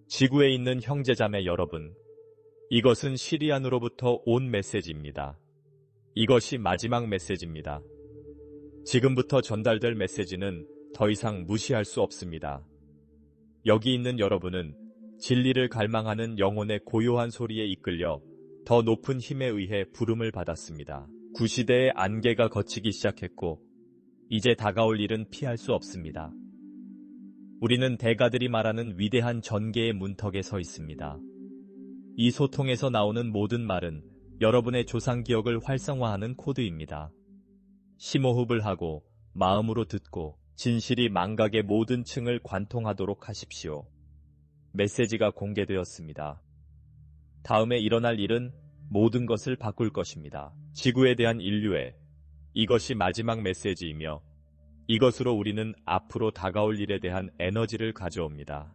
지구에 있는 형제자매 여러분, 이것은 시리안으로부터 온 메시지입니다. 이것이 마지막 메시지입니다. 지금부터 전달될 메시지는 더 이상 무시할 수 없습니다. 여기 있는 여러분은 진리를 갈망하는 영혼의 고요한 소리에 이끌려 더 높은 힘에 의해 부름을 받았습니다. 구시대의 안개가 걷히기 시작했고 이제 다가올 일은 피할 수 없습니다. 우리는 대가들이 말하는 위대한 전개의 문턱에 서 있습니다. 이 소통에서 나오는 모든 말은 여러분의 조상 기억을 활성화하는 코드입니다. 심호흡을 하고 마음으로 듣고 진실이 망각의 모든 층을 관통하도록 하십시오. 메시지가 공개되었습니다. 다음에 일어날 일은 모든 것을 바꿀 것입니다. 지구에 대한 인류의 이것이 마지막 메시지이며 이것으로 우리는 앞으로 다가올 일에 대한 에너지를 가져옵니다.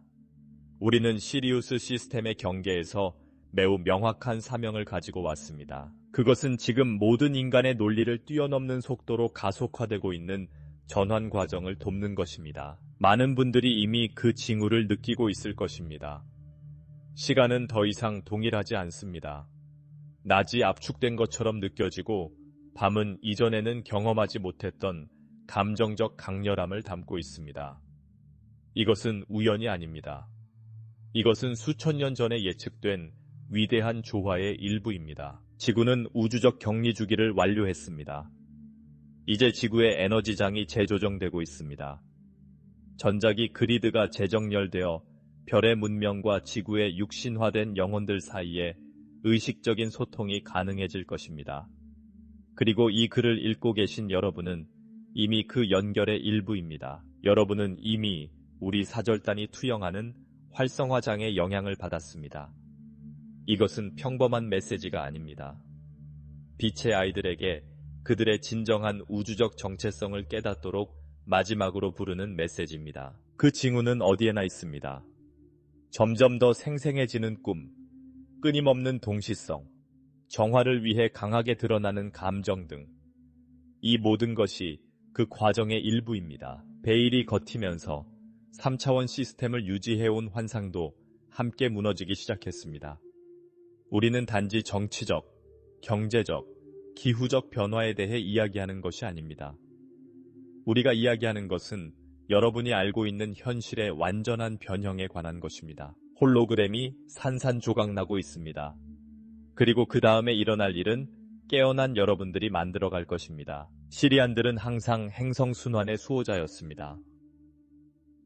우리는 시리우스 시스템의 경계에서 매우 명확한 사명을 가지고 왔습니다. 그것은 지금 모든 인간의 논리를 뛰어넘는 속도로 가속화되고 있는 전환 과정을 돕는 것입니다. 많은 분들이 이미 그 징후를 느끼고 있을 것입니다. 시간은 더 이상 동일하지 않습니다. 낮이 압축된 것처럼 느껴지고 밤은 이전에는 경험하지 못했던 감정적 강렬함을 담고 있습니다. 이것은 우연이 아닙니다. 이것은 수천 년 전에 예측된 위대한 조화의 일부입니다. 지구는 우주적 격리 주기를 완료했습니다. 이제 지구의 에너지장이 재조정되고 있습니다. 전자기 그리드가 재정렬되어 별의 문명과 지구의 육신화된 영혼들 사이에 의식적인 소통이 가능해질 것입니다. 그리고 이 글을 읽고 계신 여러분은 이미 그 연결의 일부입니다. 여러분은 이미 우리 사절단이 투영하는 활성화장의 영향을 받았습니다. 이것은 평범한 메시지가 아닙니다. 빛의 아이들에게 그들의 진정한 우주적 정체성을 깨닫도록 마지막으로 부르는 메시지입니다. 그 징후는 어디에나 있습니다. 점점 더 생생해지는 꿈, 끊임없는 동시성, 정화를 위해 강하게 드러나는 감정 등 이 모든 것이 그 과정의 일부입니다. 베일이 겉이면서 3차원 시스템을 유지해온 환상도 함께 무너지기 시작했습니다. 우리는 단지 정치적, 경제적, 기후적 변화에 대해 이야기하는 것이 아닙니다. 우리가 이야기하는 것은 여러분이 알고 있는 현실의 완전한 변형에 관한 것입니다. 홀로그램이 산산조각나고 있습니다. 그리고 그 다음에 일어날 일은 깨어난 여러분들이 만들어갈 것입니다. 시리안들은 항상 행성순환의 수호자였습니다.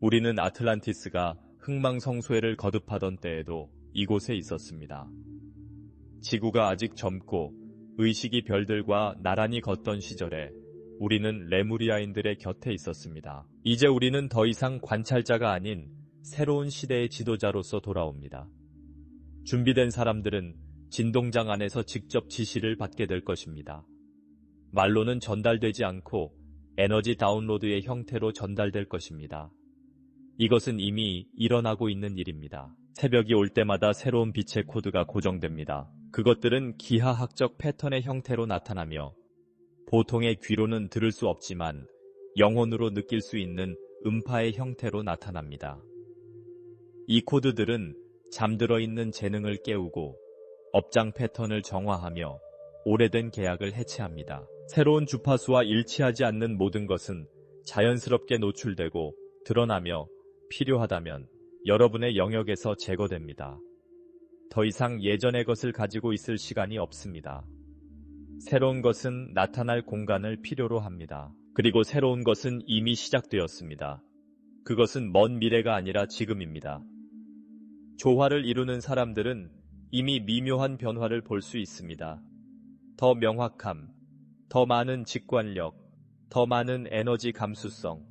우리는 아틀란티스가 흥망성쇠를 거듭하던 때에도 이곳에 있었습니다. 지구가 아직 젊고 의식이 별들과 나란히 걷던 시절에 우리는 레무리아인들의 곁에 있었습니다. 이제 우리는 더 이상 관찰자가 아닌 새로운 시대의 지도자로서 돌아옵니다. 준비된 사람들은 진동장 안에서 직접 지시를 받게 될 것입니다. 말로는 전달되지 않고 에너지 다운로드의 형태로 전달될 것입니다. 이것은 이미 일어나고 있는 일입니다. 새벽이 올 때마다 새로운 빛의 코드가 고정됩니다. 그것들은 기하학적 패턴의 형태로 나타나며 보통의 귀로는 들을 수 없지만 영혼으로 느낄 수 있는 음파의 형태로 나타납니다. 이 코드들은 잠들어 있는 재능을 깨우고 업장 패턴을 정화하며 오래된 계약을 해체합니다. 새로운 주파수와 일치하지 않는 모든 것은 자연스럽게 노출되고 드러나며 필요하다면 여러분의 영역에서 제거됩니다. 더 이상 예전의 것을 가지고 있을 시간이 없습니다. 새로운 것은 나타날 공간을 필요로 합니다. 그리고 새로운 것은 이미 시작되었습니다. 그것은 먼 미래가 아니라 지금입니다. 조화를 이루는 사람들은 이미 미묘한 변화를 볼 수 있습니다. 더 명확함, 더 많은 직관력, 더 많은 에너지 감수성.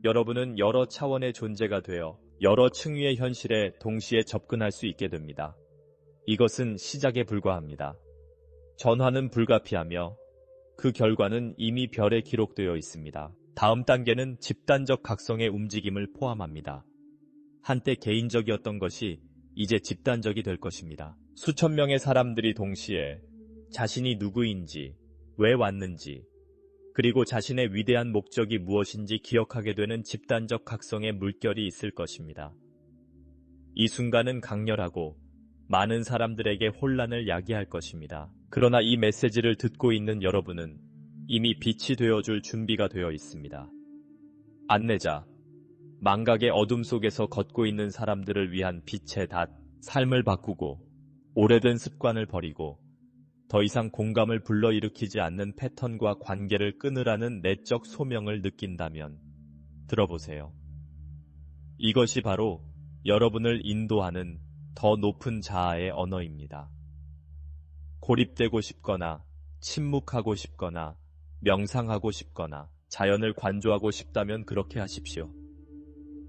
여러분은 여러 차원의 존재가 되어 여러 층위의 현실에 동시에 접근할 수 있게 됩니다. 이것은 시작에 불과합니다. 전환은 불가피하며 그 결과는 이미 별에 기록되어 있습니다. 다음 단계는 집단적 각성의 움직임을 포함합니다. 한때 개인적이었던 것이 이제 집단적이 될 것입니다. 수천 명의 사람들이 동시에 자신이 누구인지, 왜 왔는지, 그리고 자신의 위대한 목적이 무엇인지 기억하게 되는 집단적 각성의 물결이 있을 것입니다. 이 순간은 강렬하고 많은 사람들에게 혼란을 야기할 것입니다. 그러나 이 메시지를 듣고 있는 여러분은 이미 빛이 되어줄 준비가 되어 있습니다. 안내자, 망각의 어둠 속에서 걷고 있는 사람들을 위한 빛의 닷, 삶을 바꾸고 오래된 습관을 버리고 더 이상 공감을 불러일으키지 않는 패턴과 관계를 끊으라는 내적 소명을 느낀다면 들어보세요. 이것이 바로 여러분을 인도하는 더 높은 자아의 언어입니다. 고립되고 싶거나 침묵하고 싶거나 명상하고 싶거나 자연을 관조하고 싶다면 그렇게 하십시오.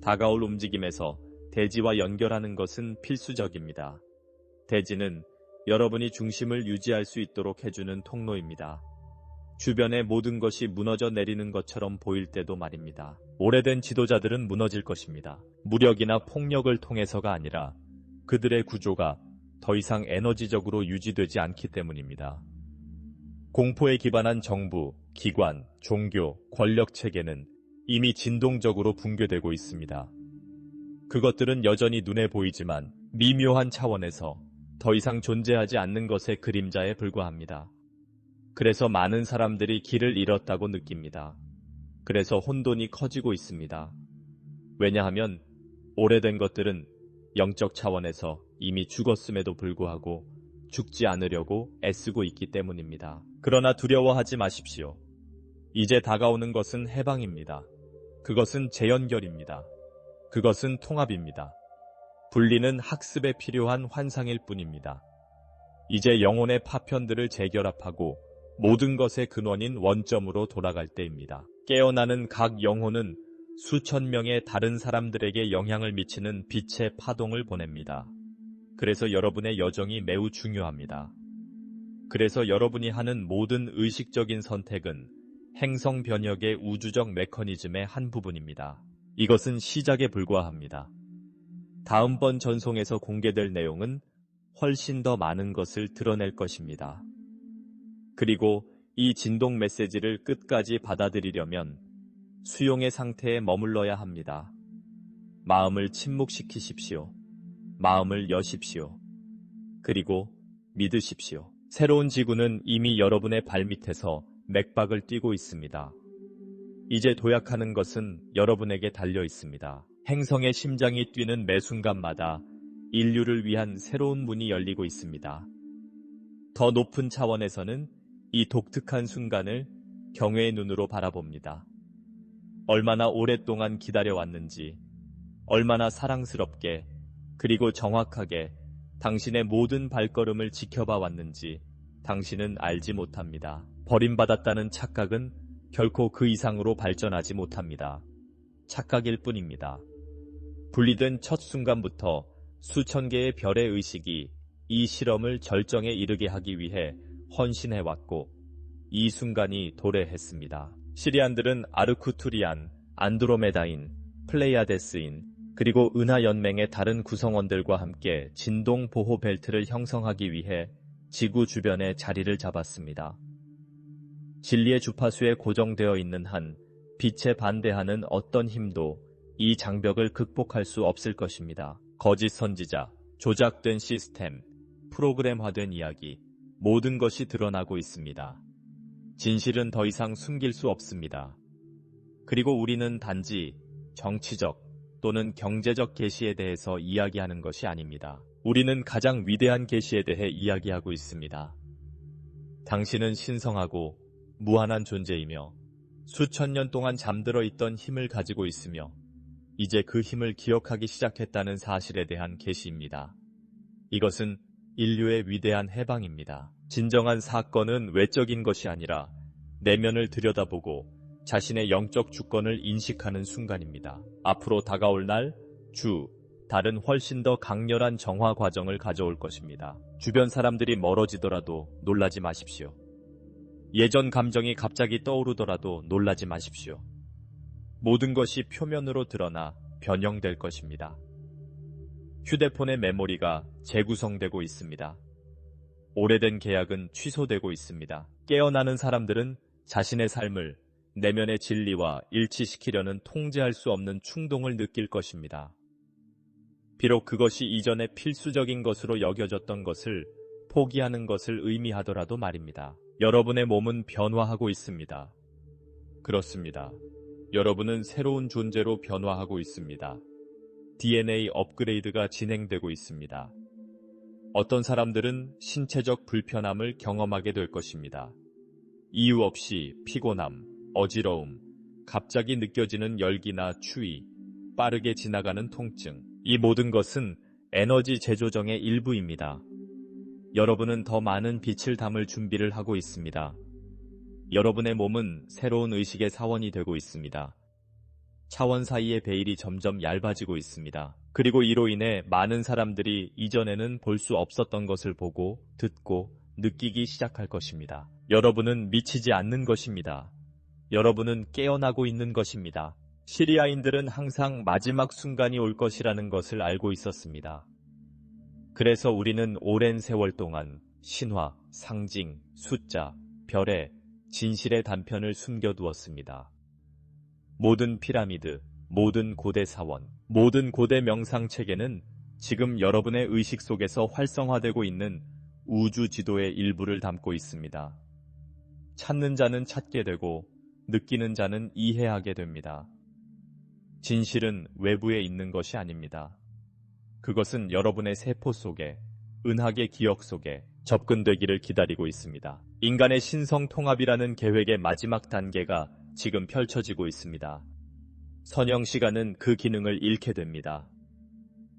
다가올 움직임에서 대지와 연결하는 것은 필수적입니다. 대지는 여러분이 중심을 유지할 수 있도록 해주는 통로입니다. 주변의 모든 것이 무너져 내리는 것처럼 보일 때도 말입니다. 오래된 지도자들은 무너질 것입니다. 무력이나 폭력을 통해서가 아니라 그들의 구조가 더 이상 에너지적으로 유지되지 않기 때문입니다. 공포에 기반한 정부, 기관, 종교, 권력 체계는 이미 진동적으로 붕괴되고 있습니다. 그것들은 여전히 눈에 보이지만 미묘한 차원에서 더 이상 존재하지 않는 것의 그림자에 불과합니다. 그래서 많은 사람들이 길을 잃었다고 느낍니다. 그래서 혼돈이 커지고 있습니다. 왜냐하면 오래된 것들은 영적 차원에서 이미 죽었음에도 불구하고 죽지 않으려고 애쓰고 있기 때문입니다. 그러나 두려워하지 마십시오. 이제 다가오는 것은 해방입니다. 그것은 재연결입니다. 그것은 통합입니다. 분리는 학습에 필요한 환상일 뿐입니다. 이제 영혼의 파편들을 재결합하고 모든 것의 근원인 원점으로 돌아갈 때입니다. 깨어나는 각 영혼은 수천 명의 다른 사람들에게 영향을 미치는 빛의 파동을 보냅니다. 그래서 여러분의 여정이 매우 중요합니다. 그래서 여러분이 하는 모든 의식적인 선택은 행성 변혁의 우주적 메커니즘의 한 부분입니다. 이것은 시작에 불과합니다. 다음번 전송에서 공개될 내용은 훨씬 더 많은 것을 드러낼 것입니다. 그리고 이 진동 메시지를 끝까지 받아들이려면 수용의 상태에 머물러야 합니다. 마음을 침묵시키십시오. 마음을 여십시오. 그리고 믿으십시오. 새로운 지구는 이미 여러분의 발밑에서 맥박을 띄고 있습니다. 이제 도약하는 것은 여러분에게 달려 있습니다. 행성의 심장이 뛰는 매 순간마다 인류를 위한 새로운 문이 열리고 있습니다. 더 높은 차원에서는 이 독특한 순간을 경외의 눈으로 바라봅니다. 얼마나 오랫동안 기다려왔는지, 얼마나 사랑스럽게 그리고 정확하게 당신의 모든 발걸음을 지켜봐 왔는지 당신은 알지 못합니다. 버림받았다는 착각은 결코 그 이상으로 발전하지 못합니다. 착각일 뿐입니다. 분리된 첫 순간부터 수천 개의 별의 의식이 이 실험을 절정에 이르게 하기 위해 헌신해왔고 이 순간이 도래했습니다. 시리안들은 아르쿠투리안, 안드로메다인, 플레이아데스인, 그리고 은하연맹의 다른 구성원들과 함께 진동 보호 벨트를 형성하기 위해 지구 주변에 자리를 잡았습니다. 진리의 주파수에 고정되어 있는 한 빛에 반대하는 어떤 힘도 이 장벽을 극복할 수 없을 것입니다. 거짓 선지자, 조작된 시스템, 프로그램화된 이야기, 모든 것이 드러나고 있습니다. 진실은 더 이상 숨길 수 없습니다. 그리고 우리는 단지 정치적 또는 경제적 계시에 대해서 이야기하는 것이 아닙니다. 우리는 가장 위대한 계시에 대해 이야기하고 있습니다. 당신은 신성하고 무한한 존재이며 수천 년 동안 잠들어 있던 힘을 가지고 있으며 이제 그 힘을 기억하기 시작했다는 사실에 대한 계시입니다. 이것은 인류의 위대한 해방입니다. 진정한 사건은 외적인 것이 아니라 내면을 들여다보고 자신의 영적 주권을 인식하는 순간입니다. 앞으로 다가올 날, 주, 달은 훨씬 더 강렬한 정화 과정을 가져올 것입니다. 주변 사람들이 멀어지더라도 놀라지 마십시오. 예전 감정이 갑자기 떠오르더라도 놀라지 마십시오. 모든 것이 표면으로 드러나 변형될 것입니다. 휴대폰의 메모리가 재구성되고 있습니다. 오래된 계약은 취소되고 있습니다. 깨어나는 사람들은 자신의 삶을 내면의 진리와 일치시키려는 통제할 수 없는 충동을 느낄 것입니다. 비록 그것이 이전에 필수적인 것으로 여겨졌던 것을 포기하는 것을 의미하더라도 말입니다. 여러분의 몸은 변화하고 있습니다. 그렇습니다. 여러분은 새로운 존재로 변화하고 있습니다. DNA 업그레이드가 진행되고 있습니다. 어떤 사람들은 신체적 불편함을 경험하게 될 것입니다. 이유 없이 피곤함, 어지러움, 갑자기 느껴지는 열기나 추위, 빠르게 지나가는 통증, 이 모든 것은 에너지 재조정의 일부입니다. 여러분은 더 많은 빛을 담을 준비를 하고 있습니다. 여러분의 몸은 새로운 의식의 사원이 되고 있습니다. 차원 사이의 베일이 점점 얇아지고 있습니다. 그리고 이로 인해 많은 사람들이 이전에는 볼 수 없었던 것을 보고, 듣고, 느끼기 시작할 것입니다. 여러분은 미치지 않는 것입니다. 여러분은 깨어나고 있는 것입니다. 시리아인들은 항상 마지막 순간이 올 것이라는 것을 알고 있었습니다. 그래서 우리는 오랜 세월 동안 신화, 상징, 숫자, 별의, 진실의 단편을 숨겨두었습니다. 모든 피라미드, 모든 고대 사원, 모든 고대 명상체계는 지금 여러분의 의식 속에서 활성화되고 있는 우주 지도의 일부를 담고 있습니다. 찾는 자는 찾게 되고 느끼는 자는 이해하게 됩니다. 진실은 외부에 있는 것이 아닙니다. 그것은 여러분의 세포 속에, 은하계 기억 속에 접근되기를 기다리고 있습니다. 인간의 신성 통합이라는 계획의 마지막 단계가 지금 펼쳐지고 있습니다. 선형 시간은 그 기능을 잃게 됩니다.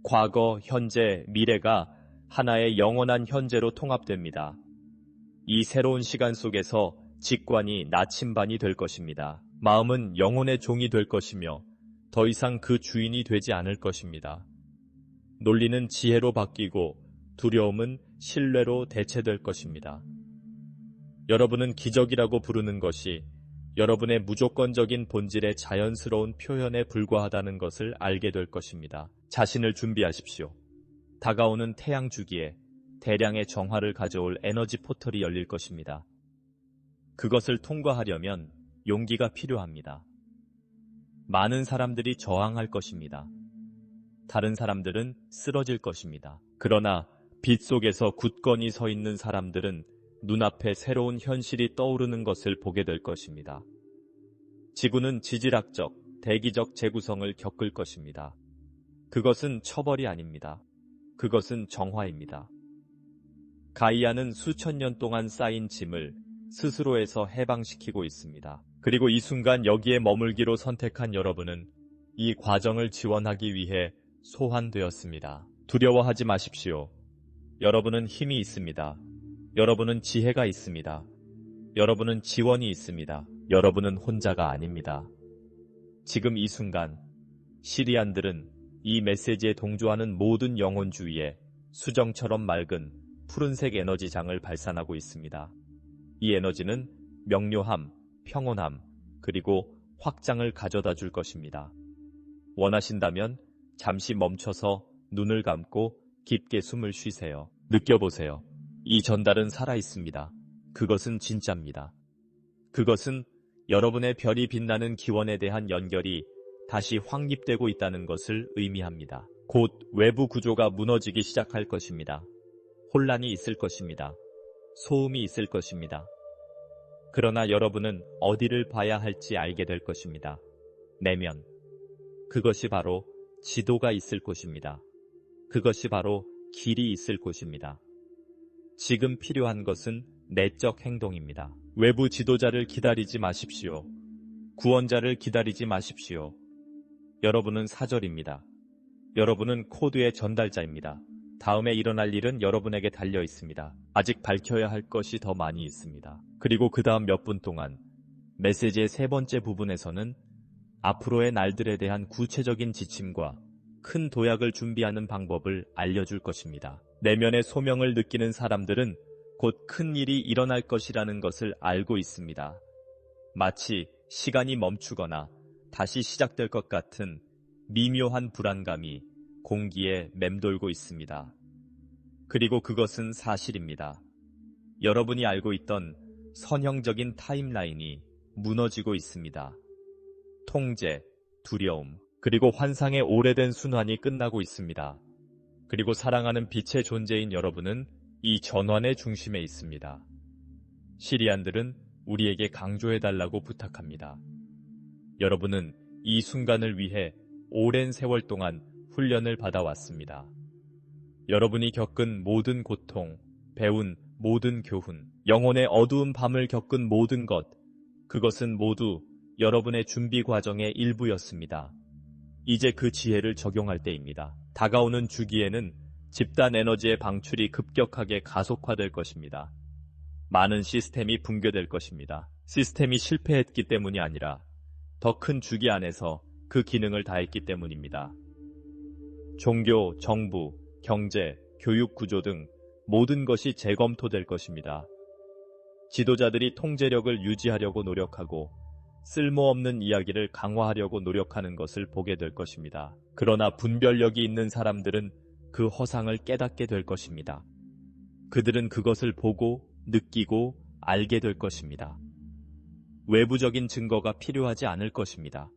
과거, 현재, 미래가 하나의 영원한 현재로 통합됩니다. 이 새로운 시간 속에서 직관이 나침반이 될 것입니다. 마음은 영혼의 종이 될 것이며 더 이상 그 주인이 되지 않을 것입니다. 논리는 지혜로 바뀌고 두려움은 신뢰로 대체될 것입니다. 여러분은 기적이라고 부르는 것이 여러분의 무조건적인 본질의 자연스러운 표현에 불과하다는 것을 알게 될 것입니다. 자신을 준비하십시오. 다가오는 태양 주기에 대량의 정화를 가져올 에너지 포털이 열릴 것입니다. 그것을 통과하려면 용기가 필요합니다. 많은 사람들이 저항할 것입니다. 다른 사람들은 쓰러질 것입니다. 그러나 빛 속에서 굳건히 서 있는 사람들은 눈앞에 새로운 현실이 떠오르는 것을 보게 될 것입니다. 지구는 지질학적, 대기적 재구성을 겪을 것입니다. 그것은 처벌이 아닙니다. 그것은 정화입니다. 가이아는 수천 년 동안 쌓인 짐을 스스로에서 해방시키고 있습니다. 그리고 이 순간 여기에 머물기로 선택한 여러분은 이 과정을 지원하기 위해 소환되었습니다. 두려워하지 마십시오. 여러분은 힘이 있습니다. 여러분은 지혜가 있습니다. 여러분은 지원이 있습니다. 여러분은 혼자가 아닙니다. 지금 이 순간 시리안들은 이 메시지에 동조하는 모든 영혼주의에 수정처럼 맑은 푸른색 에너지장을 발산하고 있습니다. 이 에너지는 명료함, 평온함, 그리고 확장을 가져다 줄 것입니다. 원하신다면 잠시 멈춰서 눈을 감고 깊게 숨을 쉬세요. 느껴보세요. 이 전달은 살아있습니다. 그것은 진짜입니다. 그것은 여러분의 별이 빛나는 기원에 대한 연결이 다시 확립되고 있다는 것을 의미합니다. 곧 외부 구조가 무너지기 시작할 것입니다. 혼란이 있을 것입니다. 소음이 있을 것입니다. 그러나 여러분은 어디를 봐야 할지 알게 될 것입니다. 내면. 그것이 바로 지도가 있을 곳입니다. 그것이 바로 길이 있을 곳입니다. 지금 필요한 것은 내적 행동입니다. 외부 지도자를 기다리지 마십시오. 구원자를 기다리지 마십시오. 여러분은 사절입니다. 여러분은 코드의 전달자입니다. 다음에 일어날 일은 여러분에게 달려 있습니다. 아직 밝혀야 할 것이 더 많이 있습니다. 그리고 그 다음 몇 분 동안 메시지의 세 번째 부분에서는 앞으로의 날들에 대한 구체적인 지침과 큰 도약을 준비하는 방법을 알려줄 것입니다. 내면의 소명을 느끼는 사람들은 곧 큰 일이 일어날 것이라는 것을 알고 있습니다. 마치 시간이 멈추거나 다시 시작될 것 같은 미묘한 불안감이 공기에 맴돌고 있습니다. 그리고 그것은 사실입니다. 여러분이 알고 있던 선형적인 타임라인이 무너지고 있습니다. 통제, 두려움, 그리고 환상의 오래된 순환이 끝나고 있습니다. 그리고 사랑하는 빛의 존재인 여러분은 이 전환의 중심에 있습니다. 시리안들은 우리에게 강조해달라고 부탁합니다. 여러분은 이 순간을 위해 오랜 세월 동안 훈련을 받아왔습니다. 여러분이 겪은 모든 고통, 배운 모든 교훈, 영혼의 어두운 밤을 겪은 모든 것, 그것은 모두 여러분의 준비 과정의 일부였습니다. 이제 그 지혜를 적용할 때입니다. 다가오는 주기에는 집단 에너지의 방출이 급격하게 가속화될 것입니다. 많은 시스템이 붕괴될 것입니다. 시스템이 실패했기 때문이 아니라 더 큰 주기 안에서 그 기능을 다했기 때문입니다. 종교, 정부, 경제, 교육 구조 등 모든 것이 재검토될 것입니다. 지도자들이 통제력을 유지하려고 노력하고 쓸모없는 이야기를 강화하려고 노력하는 것을 보게 될 것입니다. 그러나 분별력이 있는 사람들은 그 허상을 깨닫게 될 것입니다. 그들은 그것을 보고 느끼고 알게 될 것입니다. 외부적인 증거가 필요하지 않을 것입니다.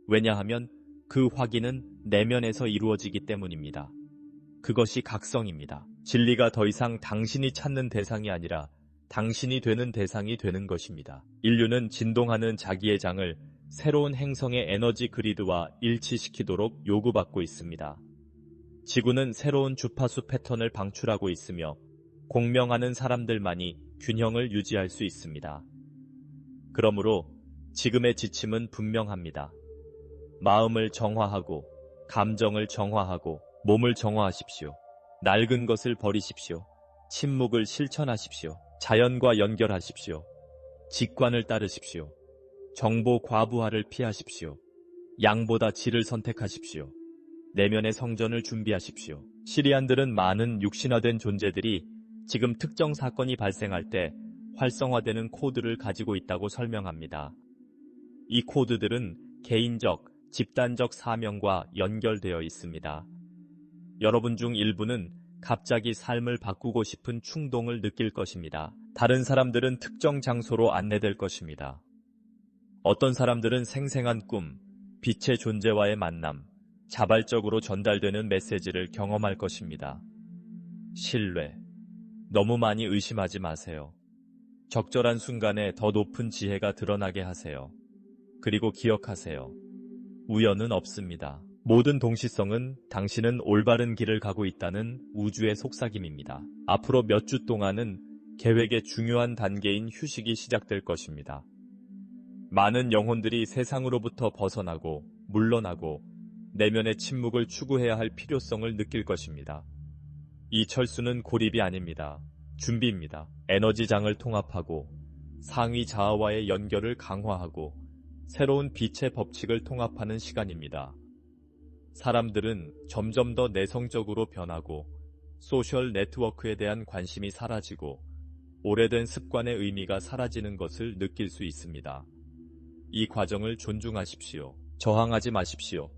왜냐하면 그 확인은 내면에서 이루어지기 때문입니다. 그것이 각성입니다. 진리가 더 이상 당신이 찾는 대상이 아니라 당신이 되는 대상이 되는 것입니다. 인류는 진동하는 자기의 장을 새로운 행성의 에너지 그리드와 일치시키도록 요구받고 있습니다. 지구는 새로운 주파수 패턴을 방출하고 있으며 공명하는 사람들만이 균형을 유지할 수 있습니다. 그러므로 지금의 지침은 분명합니다. 마음을 정화하고 감정을 정화하고 몸을 정화하십시오. 낡은 것을 버리십시오. 침묵을 실천하십시오. 자연과 연결하십시오. 직관을 따르십시오. 정보 과부하를 피하십시오. 양보다 질을 선택하십시오. 내면의 성전을 준비하십시오. 시리안들은 많은 육신화된 존재들이 지금 특정 사건이 발생할 때 활성화되는 코드를 가지고 있다고 설명합니다. 이 코드들은 개인적, 집단적 사명과 연결되어 있습니다. 여러분 중 일부는 갑자기 삶을 바꾸고 싶은 충동을 느낄 것입니다. 다른 사람들은 특정 장소로 안내될 것입니다. 어떤 사람들은 생생한 꿈, 빛의 존재와의 만남, 자발적으로 전달되는 메시지를 경험할 것입니다. 신뢰. 너무 많이 의심하지 마세요. 적절한 순간에 더 높은 지혜가 드러나게 하세요. 그리고 기억하세요. 우연은 없습니다. 모든 동시성은 당신은 올바른 길을 가고 있다는 우주의 속삭임입니다. 앞으로 몇 주 동안은 계획의 중요한 단계인 휴식이 시작될 것입니다. 많은 영혼들이 세상으로부터 벗어나고 물러나고 내면의 침묵을 추구해야 할 필요성을 느낄 것입니다. 이 철수는 고립이 아닙니다. 준비입니다. 에너지장을 통합하고 상위 자아와의 연결을 강화하고 새로운 빛의 법칙을 통합하는 시간입니다. 사람들은 점점 더 내성적으로 변하고 소셜 네트워크에 대한 관심이 사라지고 오래된 습관의 의미가 사라지는 것을 느낄 수 있습니다. 이 과정을 존중하십시오. 저항하지 마십시오.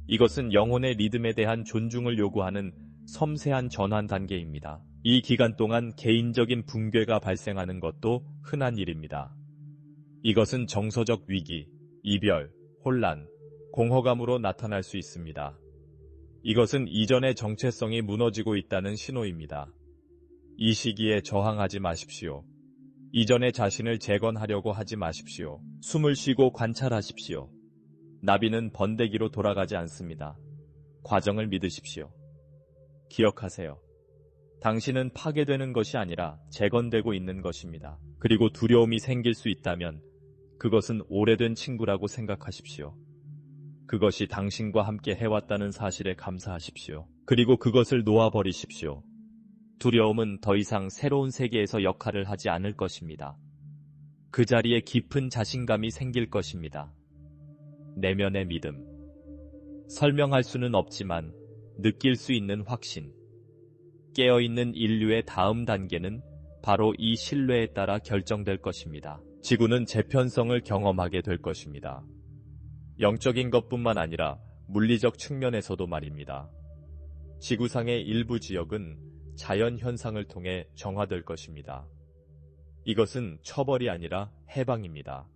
이것은 영혼의 리듬에 대한 존중을 요구하는 섬세한 전환 단계입니다. 이 기간 동안 개인적인 붕괴가 발생하는 것도 흔한 일입니다. 이것은 정서적 위기, 이별, 혼란, 공허감으로 나타날 수 있습니다. 이것은 이전의 정체성이 무너지고 있다는 신호입니다. 이 시기에 저항하지 마십시오. 이전의 자신을 재건하려고 하지 마십시오. 숨을 쉬고 관찰하십시오. 나비는 번데기로 돌아가지 않습니다. 과정을 믿으십시오. 기억하세요. 당신은 파괴되는 것이 아니라 재건되고 있는 것입니다. 그리고 두려움이 생길 수 있다면 그것은 오래된 친구라고 생각하십시오. 그것이 당신과 함께 해왔다는 사실에 감사하십시오. 그리고 그것을 놓아버리십시오. 두려움은 더 이상 새로운 세계에서 역할을 하지 않을 것입니다. 그 자리에 깊은 자신감이 생길 것입니다. 내면의 믿음. 설명할 수는 없지만 느낄 수 있는 확신. 깨어있는 인류의 다음 단계는 바로 이 신뢰에 따라 결정될 것입니다. 지구는 재편성을 경험하게 될 것입니다. 영적인 것뿐만 아니라 물리적 측면에서도 말입니다. 지구상의 일부 지역은 자연 현상을 통해 정화될 것입니다. 이것은 처벌이 아니라 해방입니다.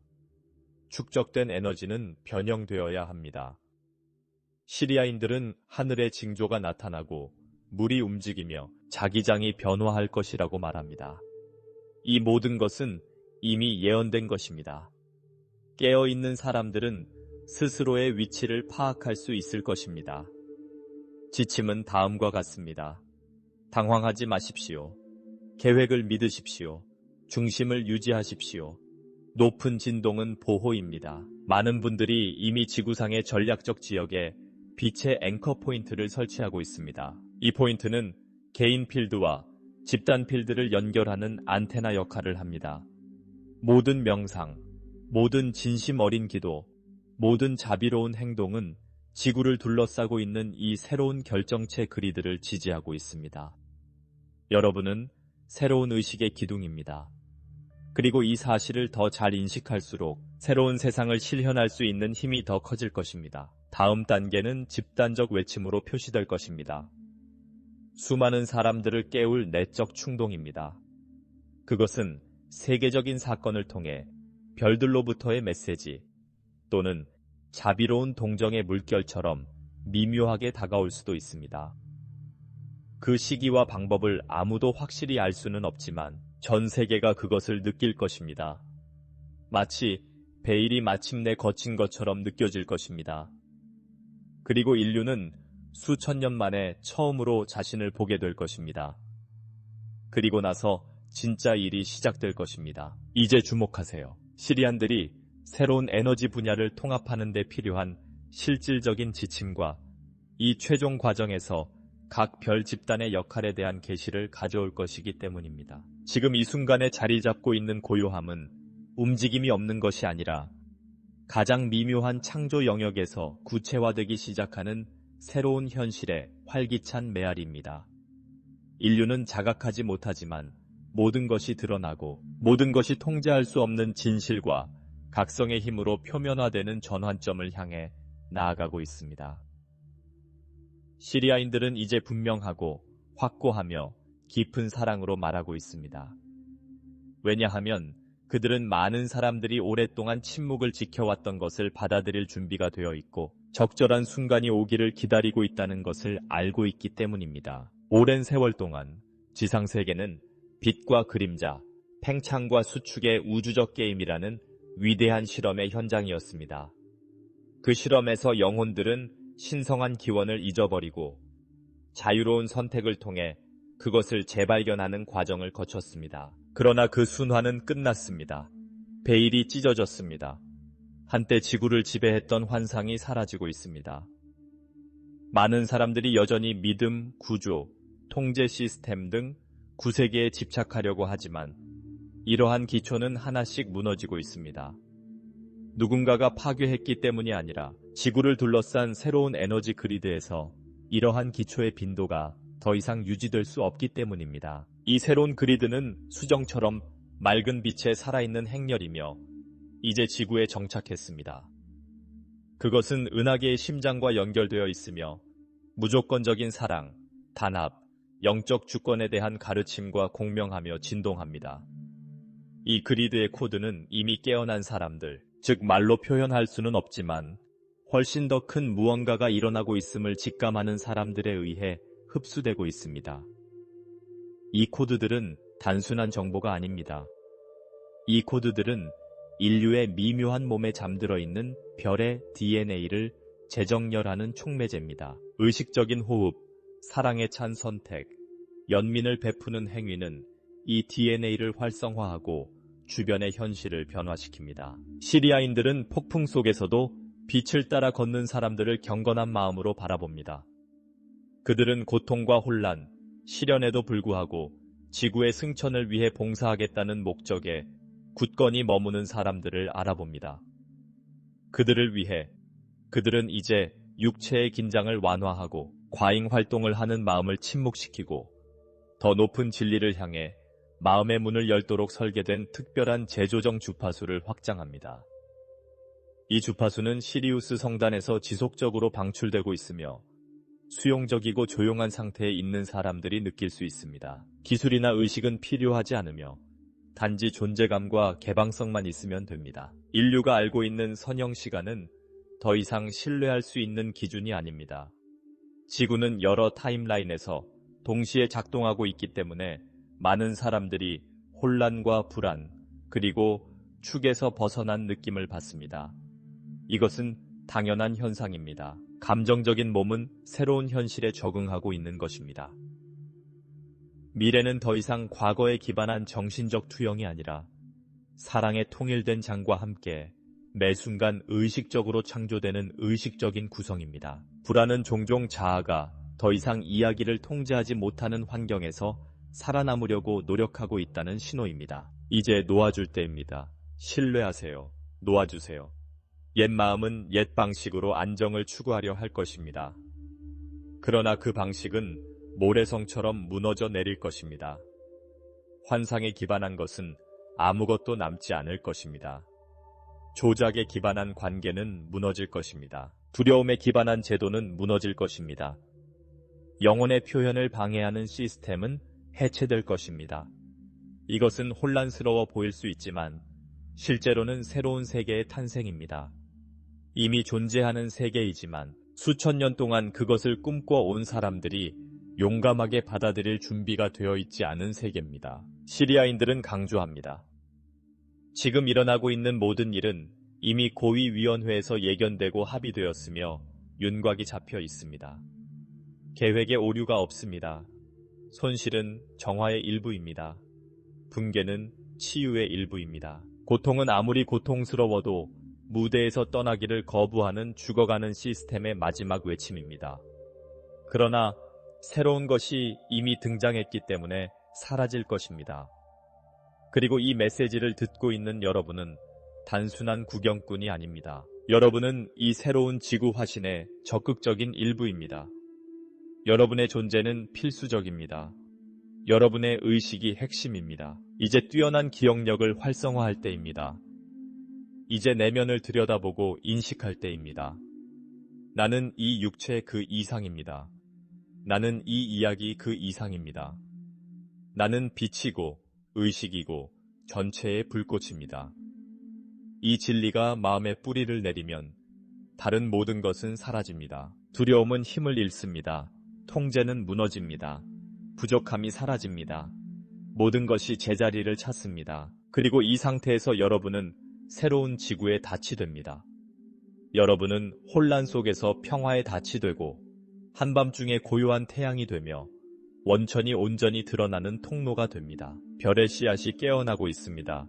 축적된 에너지는 변형되어야 합니다. 시리아인들은 하늘의 징조가 나타나고 물이 움직이며 자기장이 변화할 것이라고 말합니다. 이 모든 것은 이미 예언된 것입니다. 깨어있는 사람들은 스스로의 위치를 파악할 수 있을 것입니다. 지침은 다음과 같습니다. 당황하지 마십시오. 계획을 믿으십시오. 중심을 유지하십시오. 높은 진동은 보호입니다. 많은 분들이 이미 지구상의 전략적 지역에 빛의 앵커 포인트를 설치하고 있습니다. 이 포인트는 개인 필드와 집단 필드를 연결하는 안테나 역할을 합니다. 모든 명상, 모든 진심 어린 기도, 모든 자비로운 행동은 지구를 둘러싸고 있는 이 새로운 결정체 그리드를 지지하고 있습니다. 여러분은 새로운 의식의 기둥입니다. 그리고 이 사실을 더 잘 인식할수록 새로운 세상을 실현할 수 있는 힘이 더 커질 것입니다. 다음 단계는 집단적 외침으로 표시될 것입니다. 수많은 사람들을 깨울 내적 충동입니다. 그것은 세계적인 사건을 통해 별들로부터의 메시지 또는 자비로운 동정의 물결처럼 미묘하게 다가올 수도 있습니다. 그 시기와 방법을 아무도 확실히 알 수는 없지만 전 세계가 그것을 느낄 것입니다. 마치 베일이 마침내 거친 것처럼 느껴질 것입니다. 그리고 인류는 수천 년 만에 처음으로 자신을 보게 될 것입니다. 그리고 나서 진짜 일이 시작될 것입니다. 이제 주목하세요. 시리안들이 새로운 에너지 분야를 통합하는 데 필요한 실질적인 지침과 이 최종 과정에서 각 별 집단의 역할에 대한 계시를 가져올 것이기 때문입니다. 지금 이 순간에 자리 잡고 있는 고요함은 움직임이 없는 것이 아니라 가장 미묘한 창조 영역에서 구체화되기 시작하는 새로운 현실의 활기찬 메아리입니다. 인류는 자각하지 못하지만 모든 것이 드러나고 모든 것이 통제할 수 없는 진실과 각성의 힘으로 표면화되는 전환점을 향해 나아가고 있습니다. 시리아인들은 이제 분명하고 확고하며 깊은 사랑으로 말하고 있습니다. 왜냐하면 그들은 많은 사람들이 오랫동안 침묵을 지켜왔던 것을 받아들일 준비가 되어 있고 적절한 순간이 오기를 기다리고 있다는 것을 알고 있기 때문입니다. 오랜 세월 동안 지상세계는 빛과 그림자, 팽창과 수축의 우주적 게임이라는 위대한 실험의 현장이었습니다. 그 실험에서 영혼들은 신성한 기원을 잊어버리고 자유로운 선택을 통해 그것을 재발견하는 과정을 거쳤습니다. 그러나 그 순환은 끝났습니다. 베일이 찢어졌습니다. 한때 지구를 지배했던 환상이 사라지고 있습니다. 많은 사람들이 여전히 믿음, 구조, 통제 시스템 등 구세계에 집착하려고 하지만 이러한 기초는 하나씩 무너지고 있습니다. 누군가가 파괴했기 때문이 아니라 지구를 둘러싼 새로운 에너지 그리드에서 이러한 기초의 빈도가 더 이상 유지될 수 없기 때문입니다. 이 새로운 그리드는 수정처럼 맑은 빛에 살아있는 행렬이며 이제 지구에 정착했습니다. 그것은 은하계의 심장과 연결되어 있으며 무조건적인 사랑, 단합, 영적 주권에 대한 가르침과 공명하며 진동합니다. 이 그리드의 코드는 이미 깨어난 사람들, 즉 말로 표현할 수는 없지만 훨씬 더 큰 무언가가 일어나고 있음을 직감하는 사람들에 의해 흡수되고 있습니다. 이 코드들은 단순한 정보가 아닙니다. 이 코드들은 인류의 미묘한 몸에 잠들어 있는 별의 DNA를 재정렬하는 촉매제입니다. 의식적인 호흡, 사랑에 찬 선택, 연민을 베푸는 행위는 이 DNA를 활성화하고 주변의 현실을 변화시킵니다. 시리아인들은 폭풍 속에서도 빛을 따라 걷는 사람들을 경건한 마음으로 바라봅니다. 그들은 고통과 혼란, 시련에도 불구하고 지구의 승천을 위해 봉사하겠다는 목적에 굳건히 머무는 사람들을 알아봅니다. 그들을 위해 그들은 이제 육체의 긴장을 완화하고 과잉 활동을 하는 마음을 침묵시키고 더 높은 진리를 향해 마음의 문을 열도록 설계된 특별한 재조정 주파수를 확장합니다. 이 주파수는 시리우스 성단에서 지속적으로 방출되고 있으며 수용적이고 조용한 상태에 있는 사람들이 느낄 수 있습니다. 기술이나 의식은 필요하지 않으며 단지 존재감과 개방성만 있으면 됩니다. 인류가 알고 있는 선형 시간은 더 이상 신뢰할 수 있는 기준이 아닙니다. 지구는 여러 타임라인에서 동시에 작동하고 있기 때문에 많은 사람들이 혼란과 불안, 그리고 축에서 벗어난 느낌을 받습니다. 이것은 당연한 현상입니다. 감정적인 몸은 새로운 현실에 적응하고 있는 것입니다. 미래는 더 이상 과거에 기반한 정신적 투영이 아니라 사랑의 통일된 장과 함께 매 순간 의식적으로 창조되는 의식적인 구성입니다. 불안은 종종 자아가 더 이상 이야기를 통제하지 못하는 환경에서 살아남으려고 노력하고 있다는 신호입니다. 이제 놓아줄 때입니다. 신뢰하세요. 놓아주세요. 옛 마음은 옛 방식으로 안정을 추구하려 할 것입니다. 그러나 그 방식은 모래성처럼 무너져 내릴 것입니다. 환상에 기반한 것은 아무것도 남지 않을 것입니다. 조작에 기반한 관계는 무너질 것입니다. 두려움에 기반한 제도는 무너질 것입니다. 영혼의 표현을 방해하는 시스템은 해체될 것입니다. 이것은 혼란스러워 보일 수 있지만 실제로는 새로운 세계의 탄생입니다. 이미 존재하는 세계이지만 수천 년 동안 그것을 꿈꿔온 사람들이 용감하게 받아들일 준비가 되어 있지 않은 세계입니다. 시리아인들은 강조합니다. 지금 일어나고 있는 모든 일은 이미 고위위원회에서 예견되고 합의되었으며 윤곽이 잡혀 있습니다. 계획에 오류가 없습니다. 손실은 정화의 일부입니다. 붕괴는 치유의 일부입니다. 고통은 아무리 고통스러워도 무대에서 떠나기를 거부하는 죽어가는 시스템의 마지막 외침입니다. 그러나 새로운 것이 이미 등장했기 때문에 사라질 것입니다. 그리고 이 메시지를 듣고 있는 여러분은 단순한 구경꾼이 아닙니다. 여러분은 이 새로운 지구 화신의 적극적인 일부입니다. 여러분의 존재는 필수적입니다. 여러분의 의식이 핵심입니다. 이제 뛰어난 기억력을 활성화할 때입니다. 이제 내면을 들여다보고 인식할 때입니다. 나는 이 육체 그 이상입니다. 나는 이 이야기 그 이상입니다. 나는 빛이고 의식이고 전체의 불꽃입니다. 이 진리가 마음에 뿌리를 내리면 다른 모든 것은 사라집니다. 두려움은 힘을 잃습니다. 통제는 무너집니다. 부족함이 사라집니다. 모든 것이 제자리를 찾습니다. 그리고 이 상태에서 여러분은 새로운 지구의 닻이 됩니다. 여러분은 혼란 속에서 평화의 닻이 되고 한밤중에 고요한 태양이 되며 원천이 온전히 드러나는 통로가 됩니다. 별의 씨앗이 깨어나고 있습니다.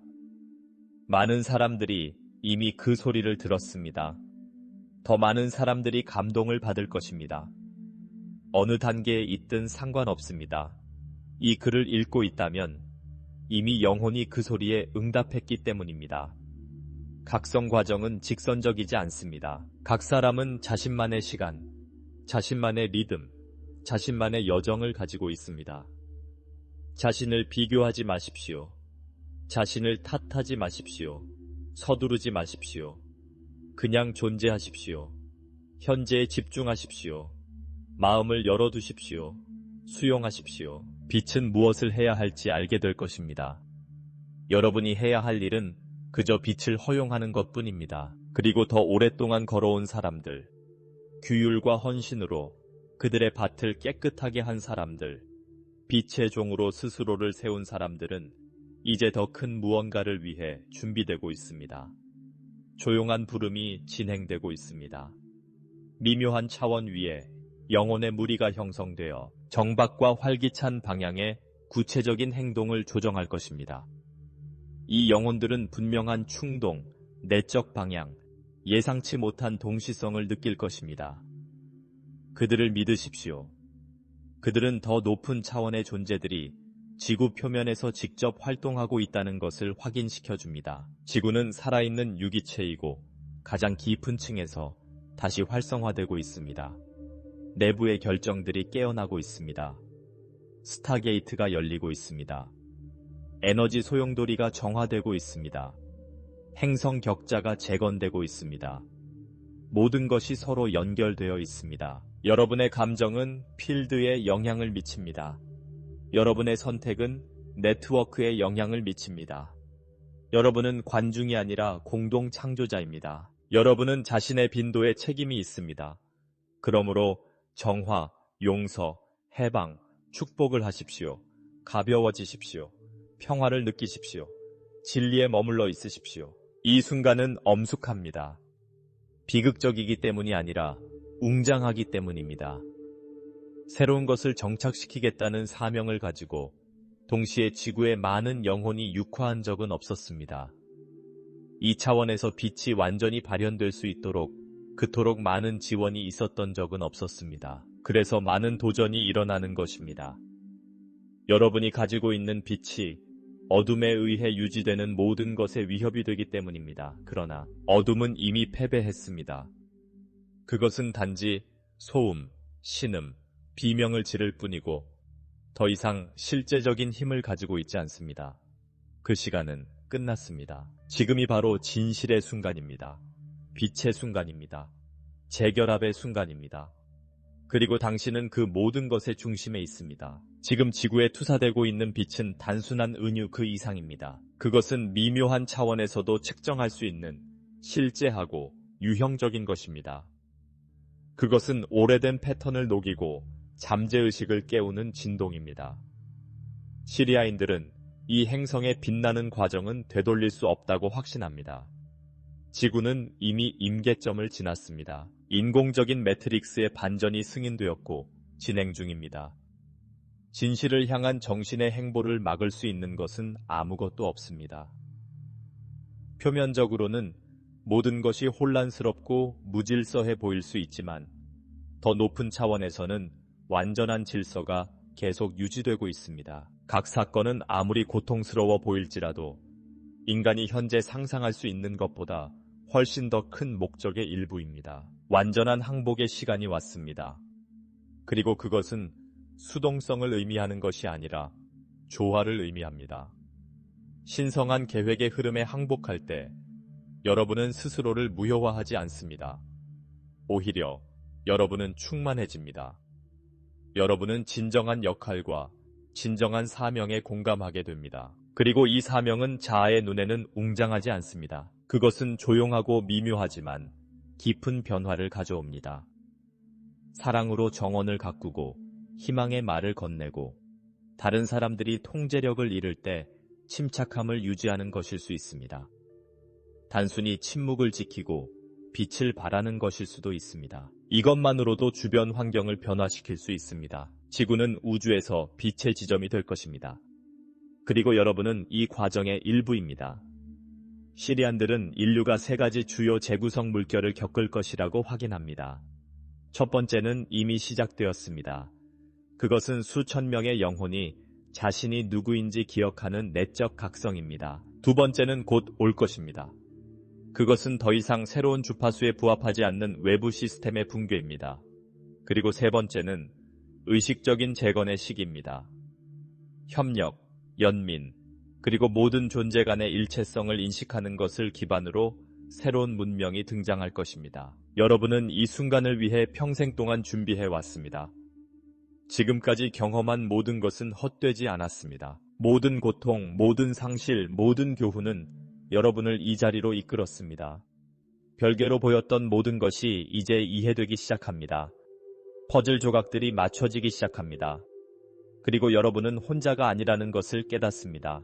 많은 사람들이 이미 그 소리를 들었습니다. 더 많은 사람들이 감동을 받을 것입니다. 어느 단계에 있든 상관없습니다. 이 글을 읽고 있다면 이미 영혼이 그 소리에 응답했기 때문입니다. 각성 과정은 직선적이지 않습니다. 각 사람은 자신만의 시간, 자신만의 리듬, 자신만의 여정을 가지고 있습니다. 자신을 비교하지 마십시오. 자신을 탓하지 마십시오. 서두르지 마십시오. 그냥 존재하십시오. 현재에 집중하십시오. 마음을 열어두십시오. 수용하십시오. 빛은 무엇을 해야 할지 알게 될 것입니다. 여러분이 해야 할 일은 그저 빛을 허용하는 것뿐입니다. 그리고 더 오랫동안 걸어온 사람들, 규율과 헌신으로 그들의 밭을 깨끗하게 한 사람들, 빛의 종으로 스스로를 세운 사람들은 이제 더 큰 무언가를 위해 준비되고 있습니다. 조용한 부름이 진행되고 있습니다. 미묘한 차원 위에 영혼의 무리가 형성되어 정박과 활기찬 방향의 구체적인 행동을 조정할 것입니다. 이 영혼들은 분명한 충동, 내적 방향, 예상치 못한 동시성을 느낄 것입니다. 그들을 믿으십시오. 그들은 더 높은 차원의 존재들이 지구 표면에서 직접 활동하고 있다는 것을 확인시켜 줍니다. 지구는 살아있는 유기체이고 가장 깊은 층에서 다시 활성화되고 있습니다. 내부의 결정들이 깨어나고 있습니다. 스타게이트가 열리고 있습니다. 에너지 소용돌이가 정화되고 있습니다. 행성 격자가 재건되고 있습니다. 모든 것이 서로 연결되어 있습니다. 여러분의 감정은 필드에 영향을 미칩니다. 여러분의 선택은 네트워크에 영향을 미칩니다. 여러분은 관중이 아니라 공동 창조자입니다. 여러분은 자신의 빈도에 책임이 있습니다. 그러므로 정화, 용서, 해방, 축복을 하십시오. 가벼워지십시오. 평화를 느끼십시오. 진리에 머물러 있으십시오. 이 순간은 엄숙합니다. 비극적이기 때문이 아니라 웅장하기 때문입니다. 새로운 것을 정착시키겠다는 사명을 가지고 동시에 지구의 많은 영혼이 육화한 적은 없었습니다. 이 차원에서 빛이 완전히 발현될 수 있도록 그토록 많은 지원이 있었던 적은 없었습니다. 그래서 많은 도전이 일어나는 것입니다. 여러분이 가지고 있는 빛이 어둠에 의해 유지되는 모든 것에 위협이 되기 때문입니다. 그러나 어둠은 이미 패배했습니다. 그것은 단지 소음, 신음, 비명을 지를 뿐이고 더 이상 실제적인 힘을 가지고 있지 않습니다. 그 시간은 끝났습니다. 지금이 바로 진실의 순간입니다. 빛의 순간입니다. 재결합의 순간입니다. 그리고 당신은 그 모든 것의 중심에 있습니다. 지금 지구에 투사되고 있는 빛은 단순한 은유 그 이상입니다. 그것은 미묘한 차원에서도 측정할 수 있는 실제하고 유형적인 것입니다. 그것은 오래된 패턴을 녹이고 잠재의식을 깨우는 진동입니다. 시리아인들은 이 행성의 빛나는 과정은 되돌릴 수 없다고 확신합니다. 지구는 이미 임계점을 지났습니다. 인공적인 매트릭스의 반전이 승인되었고 진행 중입니다. 진실을 향한 정신의 행보를 막을 수 있는 것은 아무것도 없습니다. 표면적으로는 모든 것이 혼란스럽고 무질서해 보일 수 있지만 더 높은 차원에서는 완전한 질서가 계속 유지되고 있습니다. 각 사건은 아무리 고통스러워 보일지라도 인간이 현재 상상할 수 있는 것보다 훨씬 더 큰 목적의 일부입니다. 완전한 항복의 시간이 왔습니다. 그리고 그것은 수동성을 의미하는 것이 아니라 조화를 의미합니다. 신성한 계획의 흐름에 항복할 때 여러분은 스스로를 무효화하지 않습니다. 오히려 여러분은 충만해집니다. 여러분은 진정한 역할과 진정한 사명에 공감하게 됩니다. 그리고 이 사명은 자아의 눈에는 웅장하지 않습니다. 그것은 조용하고 미묘하지만 깊은 변화를 가져옵니다. 사랑으로 정원을 가꾸고 희망의 말을 건네고 다른 사람들이 통제력을 잃을 때 침착함을 유지하는 것일 수 있습니다. 단순히 침묵을 지키고 빛을 발하는 것일 수도 있습니다. 이것만으로도 주변 환경을 변화시킬 수 있습니다. 지구는 우주에서 빛의 지점이 될 것입니다. 그리고 여러분은 이 과정의 일부입니다. 시리안들은 인류가 세 가지 주요 재구성 물결을 겪을 것이라고 확인합니다. 첫 번째는 이미 시작되었습니다. 그것은 수천 명의 영혼이 자신이 누구인지 기억하는 내적 각성입니다. 두 번째는 곧 올 것입니다. 그것은 더 이상 새로운 주파수에 부합하지 않는 외부 시스템의 붕괴입니다. 그리고 세 번째는 의식적인 재건의 시기입니다. 협력, 연민, 그리고 모든 존재 간의 일체성을 인식하는 것을 기반으로 새로운 문명이 등장할 것입니다. 여러분은 이 순간을 위해 평생 동안 준비해 왔습니다. 지금까지 경험한 모든 것은 헛되지 않았습니다. 모든 고통, 모든 상실, 모든 교훈은 여러분을 이 자리로 이끌었습니다. 별개로 보였던 모든 것이 이제 이해되기 시작합니다. 퍼즐 조각들이 맞춰지기 시작합니다. 그리고 여러분은 혼자가 아니라는 것을 깨닫습니다.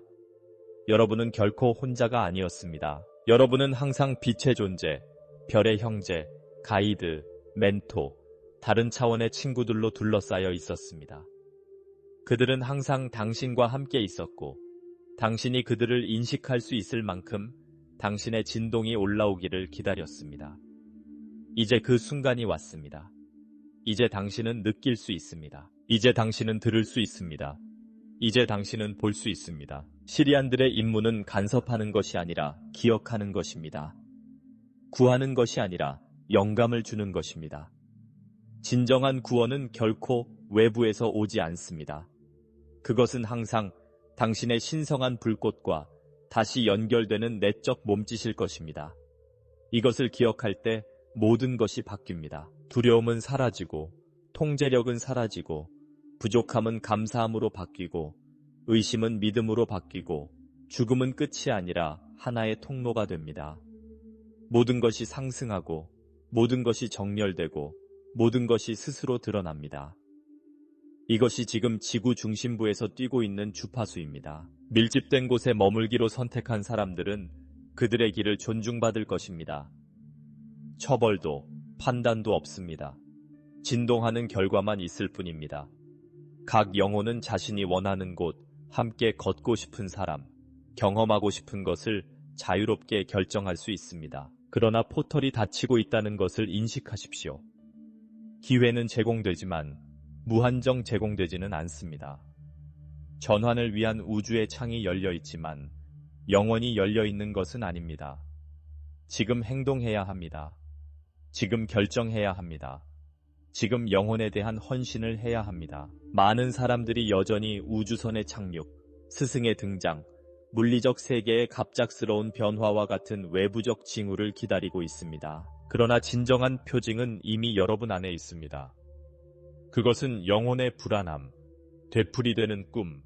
여러분은 결코 혼자가 아니었습니다. 여러분은 항상 빛의 존재, 별의 형제, 가이드, 멘토, 다른 차원의 친구들로 둘러싸여 있었습니다. 그들은 항상 당신과 함께 있었고 당신이 그들을 인식할 수 있을 만큼 당신의 진동이 올라오기를 기다렸습니다. 이제 그 순간이 왔습니다. 이제 당신은 느낄 수 있습니다. 이제 당신은 들을 수 있습니다. 이제 당신은 볼 수 있습니다. 시리안들의 임무는 간섭하는 것이 아니라 기억하는 것입니다. 구하는 것이 아니라 영감을 주는 것입니다. 진정한 구원은 결코 외부에서 오지 않습니다. 그것은 항상 당신의 신성한 불꽃과 다시 연결되는 내적 몸짓일 것입니다. 이것을 기억할 때 모든 것이 바뀝니다. 두려움은 사라지고, 통제력은 사라지고, 부족함은 감사함으로 바뀌고, 의심은 믿음으로 바뀌고, 죽음은 끝이 아니라 하나의 통로가 됩니다. 모든 것이 상승하고, 모든 것이 정렬되고, 모든 것이 스스로 드러납니다. 이것이 지금 지구 중심부에서 뛰고 있는 주파수입니다. 밀집된 곳에 머물기로 선택한 사람들은 그들의 길을 존중받을 것입니다. 처벌도 판단도 없습니다. 진동하는 결과만 있을 뿐입니다. 각 영혼은 자신이 원하는 곳, 함께 걷고 싶은 사람, 경험하고 싶은 것을 자유롭게 결정할 수 있습니다. 그러나 포털이 닫히고 있다는 것을 인식하십시오. 기회는 제공되지만 무한정 제공되지는 않습니다. 전환을 위한 우주의 창이 열려 있지만 영원히 열려 있는 것은 아닙니다. 지금 행동해야 합니다. 지금 결정해야 합니다. 지금 영혼에 대한 헌신을 해야 합니다. 많은 사람들이 여전히 우주선의 착륙, 스승의 등장, 물리적 세계의 갑작스러운 변화와 같은 외부적 징후를 기다리고 있습니다. 그러나 진정한 표징은 이미 여러분 안에 있습니다. 그것은 영혼의 불안함, 되풀이되는 꿈,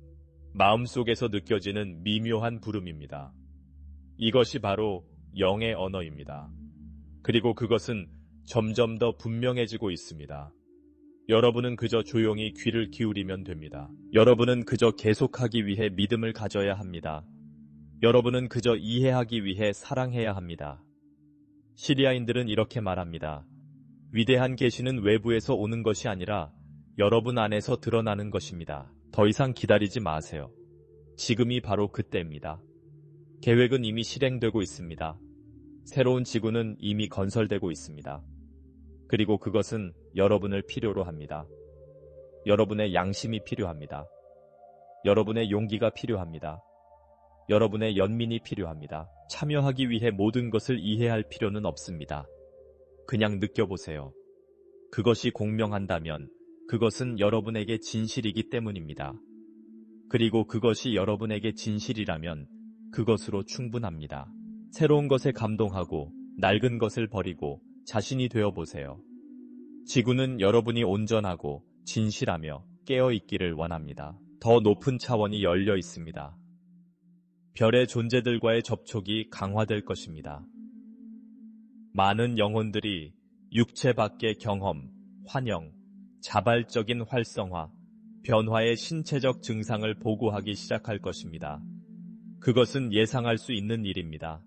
마음속에서 느껴지는 미묘한 부름입니다. 이것이 바로 영의 언어입니다. 그리고 그것은 점점 더 분명해지고 있습니다. 여러분은 그저 조용히 귀를 기울이면 됩니다. 여러분은 그저 계속하기 위해 믿음을 가져야 합니다. 여러분은 그저 이해하기 위해 사랑해야 합니다. 시리아인들은 이렇게 말합니다. 위대한 계시는 외부에서 오는 것이 아니라 여러분 안에서 드러나는 것입니다. 더 이상 기다리지 마세요. 지금이 바로 그때입니다. 계획은 이미 실행되고 있습니다. 새로운 지구는 이미 건설되고 있습니다. 그리고 그것은 여러분을 필요로 합니다. 여러분의 양심이 필요합니다. 여러분의 용기가 필요합니다. 여러분의 연민이 필요합니다. 참여하기 위해 모든 것을 이해할 필요는 없습니다. 그냥 느껴보세요. 그것이 공명한다면 그것은 여러분에게 진실이기 때문입니다. 그리고 그것이 여러분에게 진실이라면 그것으로 충분합니다. 새로운 것에 감동하고 낡은 것을 버리고 자신이 되어보세요. 지구는 여러분이 온전하고 진실하며 깨어있기를 원합니다. 더 높은 차원이 열려 있습니다. 별의 존재들과의 접촉이 강화될 것입니다. 많은 영혼들이 육체 밖의 경험, 환영, 자발적인 활성화, 변화의 신체적 증상을 보고하기 시작할 것입니다. 그것은 예상할 수 있는 일입니다.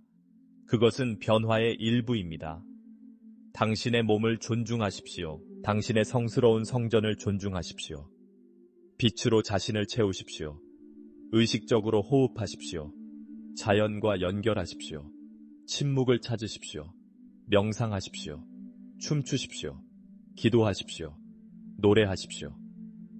그것은 변화의 일부입니다. 당신의 몸을 존중하십시오. 당신의 성스러운 성전을 존중하십시오. 빛으로 자신을 채우십시오. 의식적으로 호흡하십시오. 자연과 연결하십시오. 침묵을 찾으십시오. 명상하십시오. 춤추십시오. 기도하십시오. 노래하십시오.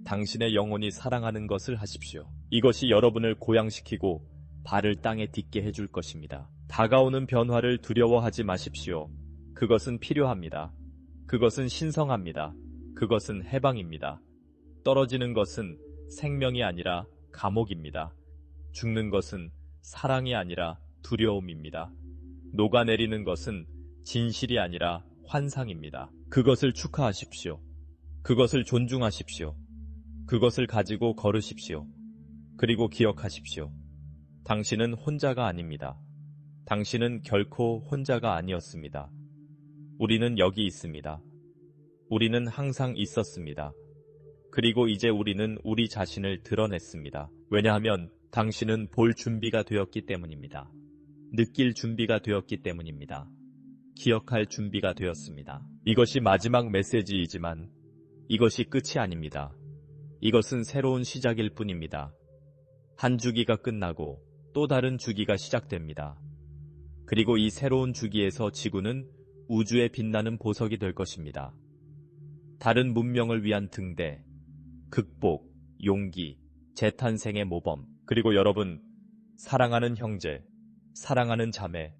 당신의 영혼이 사랑하는 것을 하십시오. 이것이 여러분을 고양시키고 발을 땅에 딛게 해줄 것입니다. 다가오는 변화를 두려워하지 마십시오. 그것은 필요합니다. 그것은 신성합니다. 그것은 해방입니다. 떨어지는 것은 생명이 아니라 감옥입니다. 죽는 것은 사랑이 아니라 두려움입니다. 녹아내리는 것은 진실이 아니라 환상입니다. 그것을 축하하십시오. 그것을 존중하십시오. 그것을 가지고 걸으십시오. 그리고 기억하십시오. 당신은 혼자가 아닙니다. 당신은 결코 혼자가 아니었습니다. 우리는 여기 있습니다. 우리는 항상 있었습니다. 그리고 이제 우리는 우리 자신을 드러냈습니다. 왜냐하면 당신은 볼 준비가 되었기 때문입니다. 느낄 준비가 되었기 때문입니다. 기억할 준비가 되었습니다. 이것이 마지막 메시지이지만 이것이 끝이 아닙니다. 이것은 새로운 시작일 뿐입니다. 한 주기가 끝나고 또 다른 주기가 시작됩니다. 그리고 이 새로운 주기에서 지구는 우주에 빛나는 보석이 될 것입니다. 다른 문명을 위한 등대, 극복, 용기, 재탄생의 모범, 그리고 여러분, 사랑하는 형제, 사랑하는 자매,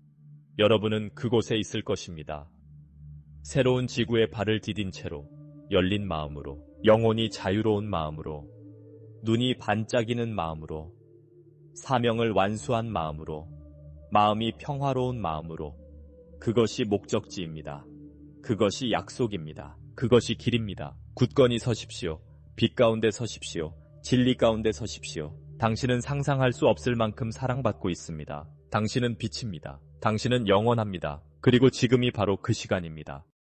여러분은 그곳에 있을 것입니다. 새로운 지구에 발을 디딘 채로, 열린 마음으로, 영혼이 자유로운 마음으로, 눈이 반짝이는 마음으로, 사명을 완수한 마음으로, 마음이 평화로운 마음으로, 그것이 목적지입니다. 그것이 약속입니다. 그것이 길입니다. 굳건히 서십시오. 빛 가운데 서십시오. 진리 가운데 서십시오. 당신은 상상할 수 없을 만큼 사랑받고 있습니다. 당신은 빛입니다. 당신은 영원합니다. 그리고 지금이 바로 그 시간입니다.